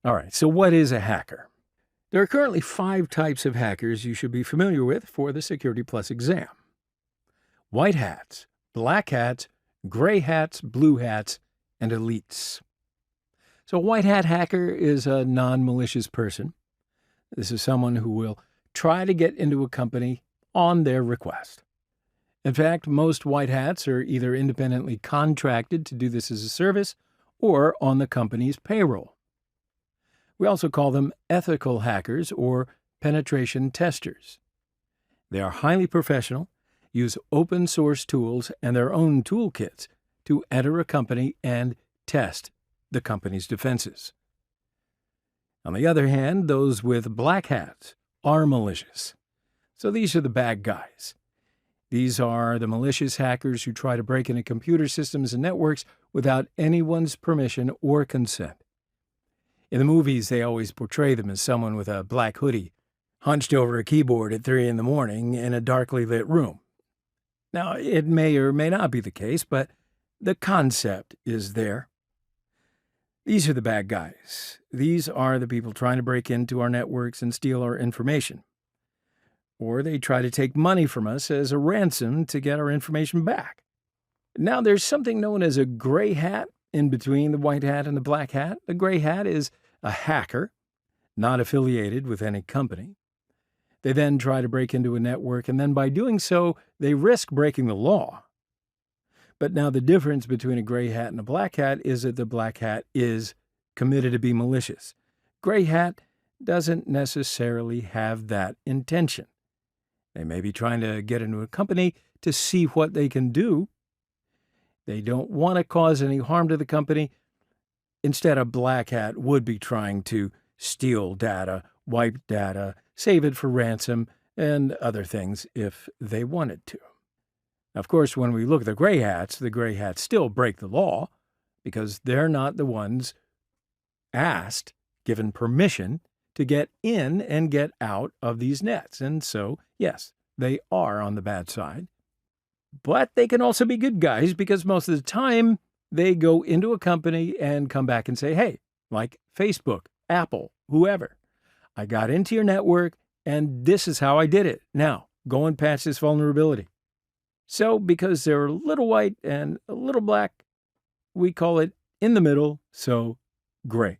All right, so what is a hacker? There are currently 5 types of hackers you should be familiar with for the Security Plus exam: white hats, black hats, gray hats, blue hats, and elites. So, a white hat hacker is a non malicious person. This is someone who will try to get into a company on their request. In fact, most white hats are either independently contracted to do this as a service or on the company's payroll. We also call them ethical hackers or penetration testers. They are highly professional, use open source tools and their own toolkits to enter a company and test the company's defenses. On the other hand, those with black hats are malicious. So these are the bad guys. These are the malicious hackers who try to break into computer systems and networks without anyone's permission or consent. In the movies, they always portray them as someone with a black hoodie, hunched over a keyboard at 3 in the morning in a darkly lit room. Now, it may or may not be the case, but the concept is there. These are the bad guys. These are the people trying to break into our networks and steal our information. Or they try to take money from us as a ransom to get our information back. Now, there's something known as a gray hat in between the white hat and the black hat. The gray hat is a hacker, not affiliated with any company. They then try to break into a network, and then by doing so, they risk breaking the law. But now the difference between a gray hat and a black hat is that the black hat is committed to be malicious. Gray hat doesn't necessarily have that intention. They may be trying to get into a company to see what they can do. They don't want to cause any harm to the company. Instead, a black hat would be trying to steal data, wipe data, save it for ransom, and other things if they wanted to. Of course, when we look at the gray hats still break the law because they're not the ones given permission to get in and get out of these nets. And so, yes, they are on the bad side. But they can also be good guys because most of the time they go into a company and come back and say, hey, like Facebook, Apple, whoever, I got into your network and this is how I did it. Now, go and patch this vulnerability. So because they're a little white and a little black, we call it in the middle, so gray,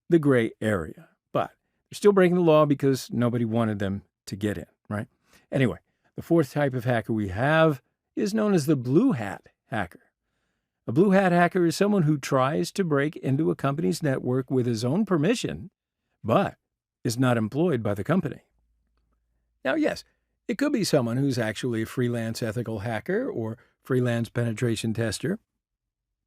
the gray area. But they're still breaking the law because nobody wanted them to get in, right? Anyway, the 4th type of hacker we have is known as the blue hat hacker. A blue hat hacker is someone who tries to break into a company's network with his own permission, but is not employed by the company. Now, yes, it could be someone who's actually a freelance ethical hacker or freelance penetration tester.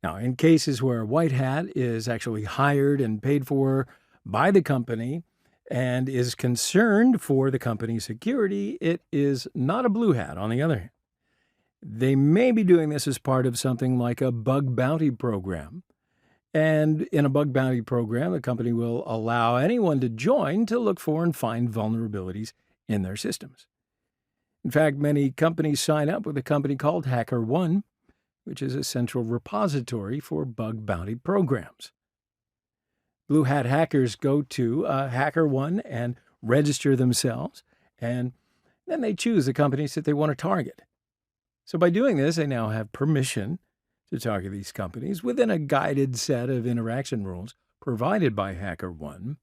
Now, in cases where a white hat is actually hired and paid for by the company and is concerned for the company's security, it is not a blue hat, on the other hand. They may be doing this as part of something like a bug bounty program. And in a bug bounty program, the company will allow anyone to join to look for and find vulnerabilities in their systems. In fact, many companies sign up with a company called HackerOne, which is a central repository for bug bounty programs. Blue hat hackers go to HackerOne and register themselves, and then they choose the companies that they want to target. So by doing this, they now have permission to target these companies within a guided set of interaction rules provided by HackerOne.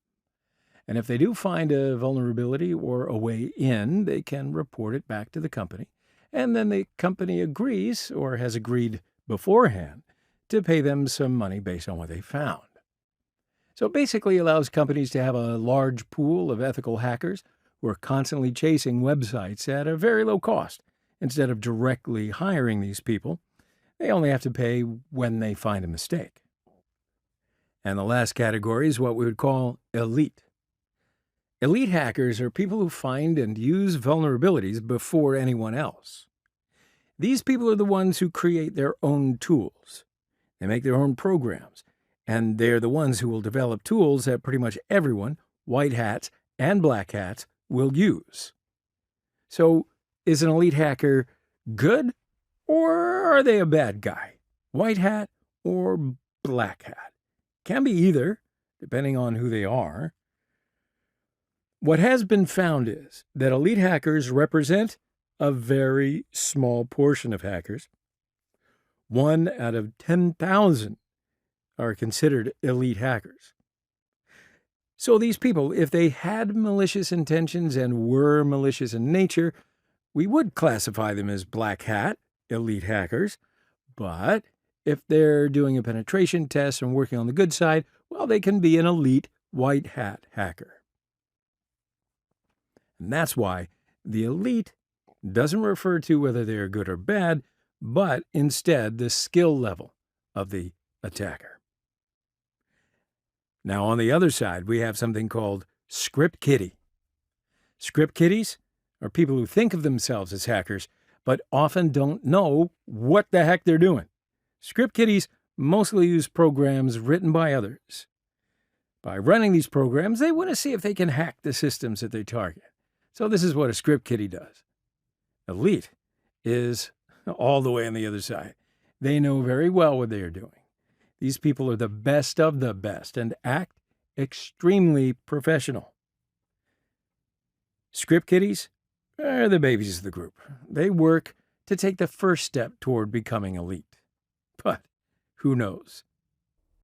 And if they do find a vulnerability or a way in, they can report it back to the company. And then the company agrees, or has agreed beforehand, to pay them some money based on what they found. So it basically allows companies to have a large pool of ethical hackers who are constantly chasing websites at a very low cost. Instead of directly hiring these people, they only have to pay when they find a mistake. And the last category is what we would call elite. Elite hackers are people who find and use vulnerabilities before anyone else. These people are the ones who create their own tools. They make their own programs, and they're the ones who will develop tools that pretty much everyone, white hats and black hats, will use. So, is an elite hacker good, or are they a bad guy? White hat or black hat? Can be either. depending on who they are. What has been found is that elite hackers represent a very small portion of hackers. 1 out of 10,000 are considered elite hackers. So these people, if they had malicious intentions and were malicious in nature, we would classify them as black hat elite hackers. But if they're doing a penetration test and working on the good side, well, they can be an elite white hat hacker. And that's why the elite doesn't refer to whether they're good or bad, but instead the skill level of the attacker. Now, on the other side, we have something called script kiddie. Script kiddies are people who think of themselves as hackers, but often don't know what the heck they're doing. Script kiddies mostly use programs written by others. By running these programs, they want to see if they can hack the systems that they target. So this is what a script kiddie does. Elite is all the way on the other side. They know very well what they are doing. These people are the best of the best and act extremely professional. Script kiddies are the babies of the group. They work to take the first step toward becoming elite. But who knows?